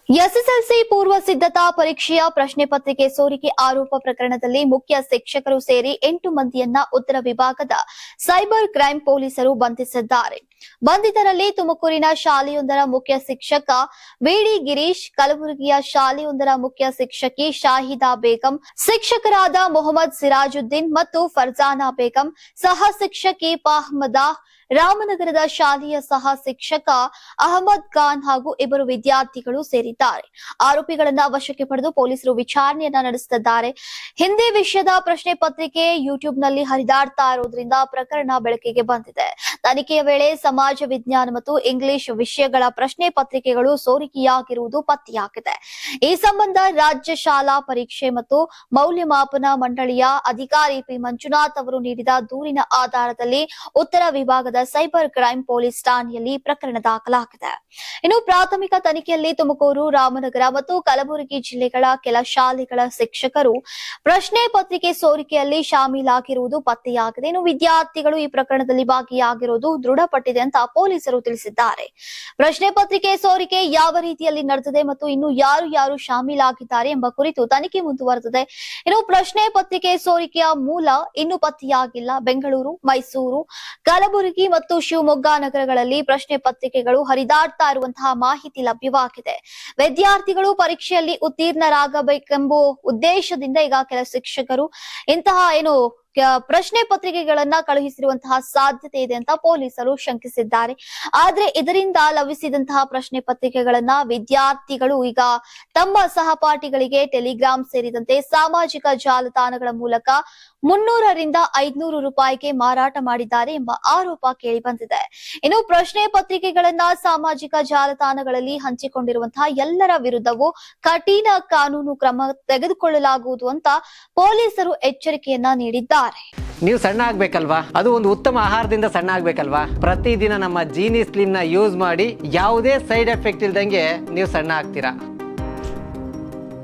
SSLC ಪೂರ್ವ ಸಿದ್ಧತಾ ಪರೀಕ್ಷೆಯ ಪ್ರಶ್ನೆ ಪತ್ರಿಕೆ ಸೋರಿಕೆ ಆರೋಪ ಪ್ರಕರಣದಲ್ಲಿ ಮುಖ್ಯ ಶಿಕ್ಷಕರು ಸೇರಿ 8 ಮಂದಿಯನ್ನ ಉತ್ತರ ವಿಭಾಗದ ಸೈಬರ್ ಕ್ರೈಂ ಪೊಲೀಸರು ಬಂಧಿಸಿದ್ದಾರೆ. ಬಂಧಿತರಲ್ಲಿ ತುಮಕೂರಿನ ಶಾಲೆಯೊಂದರ ಮುಖ್ಯ ಶಿಕ್ಷಕ ವಿಡಿ ಗಿರೀಶ್, ಕಲಬುರಗಿಯ ಶಾಲೆಯೊಂದರ ಮುಖ್ಯ ಶಿಕ್ಷಕಿ ಶಾಹಿದಾ ಬೇಗಂ, ಶಿಕ್ಷಕರಾದ ಮೊಹಮ್ಮದ್ ಸಿರಾಜುದ್ದೀನ್ ಮತ್ತು ಫರ್ಜಾನಾ ಬೇಗಂ, ಸಹ ಶಿಕ್ಷಕಿ ಫಹ್ಮದಾ, ರಾಮನಗರದ ಶಾಲೆಯ ಸಹ ಶಿಕ್ಷಕ ಅಹಮದ್ ಖಾನ್ ಹಾಗೂ ಇಬ್ಬರು ವಿದ್ಯಾರ್ಥಿಗಳು ಸೇರಿದ್ದಾರೆ. ಆರೋಪಿಗಳನ್ನ ವಶಕ್ಕೆ ಪಡೆದು ಪೊಲೀಸರು ವಿಚಾರಣೆಯನ್ನ ನಡೆಸುತ್ತಿದ್ದಾರೆ. ಹಿಂದಿ ವಿಷಯದ ಪ್ರಶ್ನೆ ಪತ್ರಿಕೆ ಯೂಟ್ಯೂಬ್ನಲ್ಲಿ ಹರಿದಾಡ್ತಾ ಇರೋದ್ರಿಂದ ಪ್ರಕರಣ ಬೆಳಕಿಗೆ ಬಂದಿದೆ. ತನಿಖೆಯ ವೇಳೆ ಸಮಾಜ ವಿಜ್ಞಾನ ಮತ್ತು ಇಂಗ್ಲಿಷ್ ವಿಷಯಗಳ ಪ್ರಶ್ನೆ ಪತ್ರಿಕೆಗಳು ಸೋರಿಕೆಯಾಗಿರುವುದು ಪತ್ತೆಯಾಗಿದೆ. ಈ ಸಂಬಂಧ ರಾಜ್ಯ ಶಾಲಾ ಪರೀಕ್ಷೆ ಮತ್ತು ಮೌಲ್ಯಮಾಪನ ಮಂಡಳಿಯ ಅಧಿಕಾರಿ ಪಿ ಮಂಜುನಾಥ್ ಅವರು ನೀಡಿದ ದೂರಿನ ಆಧಾರದಲ್ಲಿ ಉತ್ತರ ವಿಭಾಗದ ಸೈಬರ್ ಕ್ರೈಂ ಪೊಲೀಸ್ ಠಾಣೆಯಲ್ಲಿ ಪ್ರಕರಣ ದಾಖಲಾಗಿದೆ. ಇನ್ನು ಪ್ರಾಥಮಿಕ ತನಿಖೆಯಲ್ಲಿ ತುಮಕೂರು, ರಾಮನಗರ ಮತ್ತು ಕಲಬುರಗಿ ಜಿಲ್ಲೆಗಳ ಕೆಲ ಶಾಲೆಗಳ ಶಿಕ್ಷಕರು ಪ್ರಶ್ನೆ ಪತ್ರಿಕೆ ಸೋರಿಕೆಯಲ್ಲಿ ಶಾಮೀಲಾಗಿರುವುದು ಪತ್ತೆಯಾಗಿದೆ. ಇನ್ನು ವಿದ್ಯಾರ್ಥಿಗಳು ಈ ಪ್ರಕರಣದಲ್ಲಿ ಭಾಗಿಯಾಗಿರುವುದು ದೃಢಪಟ್ಟಿದೆ ಅಂತ ಪೊಲೀಸರು ತಿಳಿಸಿದ್ದಾರೆ. ಪ್ರಶ್ನೆ ಪತ್ರಿಕೆ ಸೋರಿಕೆ ಯಾವ ರೀತಿಯಲ್ಲಿ ನಡೆದಿದೆ ಮತ್ತು ಇನ್ನು ಯಾರು ಶಾಮೀಲಾಗಿದ್ದಾರೆ ಎಂಬ ಕುರಿತು ತನಿಖೆ ಮುಂದುವರೆದಿದೆ. ಇನ್ನು ಪ್ರಶ್ನೆ ಪತ್ರಿಕೆ ಸೋರಿಕೆಯ ಮೂಲ ಇನ್ನೂ ಪತ್ತೆಯಾಗಿಲ್ಲ. ಬೆಂಗಳೂರು, ಮೈಸೂರು, ಕಲಬುರಗಿ ಮತ್ತು ಶಿವಮೊಗ್ಗ ನಗರಗಳಲ್ಲಿ ಪ್ರಶ್ನೆ ಪತ್ರಿಕೆಗಳು ಹರಿದಾಡ್ತಾ ಇರುವಂತಹ ಮಾಹಿತಿ ಲಭ್ಯವಾಗಿದೆ. ವಿದ್ಯಾರ್ಥಿಗಳು ಪರೀಕ್ಷೆಯಲ್ಲಿ ಉತ್ತೀರ್ಣರಾಗಬೇಕೆಂಬ ಉದ್ದೇಶದಿಂದ ಈಗ ಕೆಲ ಶಿಕ್ಷಕರು ಇಂತಹ ಪ್ರಶ್ನೆ ಪತ್ರಿಕೆಗಳನ್ನ ಕಳುಹಿಸಿರುವಂತಹ ಸಾಧ್ಯತೆ ಇದೆ ಅಂತ ಪೊಲೀಸರು ಶಂಕಿಸಿದ್ದಾರೆ. ಆದ್ರೆ ಇದರಿಂದ ಲಭಿಸಿದಂತಹ ಪ್ರಶ್ನೆ ಪತ್ರಿಕೆಗಳನ್ನ ವಿದ್ಯಾರ್ಥಿಗಳು ಈಗ ತಮ್ಮ ಸಹಪಾಠಿಗಳಿಗೆ ಟೆಲಿಗ್ರಾಮ್ ಸೇರಿದಂತೆ ಸಾಮಾಜಿಕ ಜಾಲತಾಣಗಳ ಮೂಲಕ 300 ರಿಂದ 500 ರೂಪಾಯಿಗೆ ಮಾರಾಟ ಮಾಡಿದ್ದಾರೆ ಎಂಬ ಆರೋಪ ಕೇಳಿ ಬಂದಿದೆ. ಇನ್ನು ಪ್ರಶ್ನೆ ಪತ್ರಿಕೆಗಳನ್ನ ಸಾಮಾಜಿಕ ಜಾಲತಾಣಗಳಲ್ಲಿ ಹಂಚಿಕೊಂಡಿರುವಂತಹ ಎಲ್ಲರ ವಿರುದ್ಧವೂ ಕಠಿಣ ಕಾನೂನು ಕ್ರಮ ತೆಗೆದುಕೊಳ್ಳಲಾಗುವುದು ಅಂತ ಪೊಲೀಸರು ಎಚ್ಚರಿಕೆಯನ್ನ ನೀಡಿದ್ದಾರೆ. ನೀವು ಸಣ್ಣ ಆಗ್ಬೇಕಲ್ವಾ? ಅದು ಒಂದು ಉತ್ತಮ ಆಹಾರದಿಂದ ಸಣ್ಣ ಆಗ್ಬೇಕಲ್ವಾ? ಪ್ರತಿದಿನ ನಮ್ಮ ಜೀನಿ ಸ್ಲಿಮ್ ನ ಯೂಸ್ ಮಾಡಿ ಯಾವುದೇ ಸೈಡ್ ಎಫೆಕ್ಟ್ ಇಲ್ದಂಗೆ ನೀವು ಸಣ್ಣ ಆಗ್ತೀರಾ.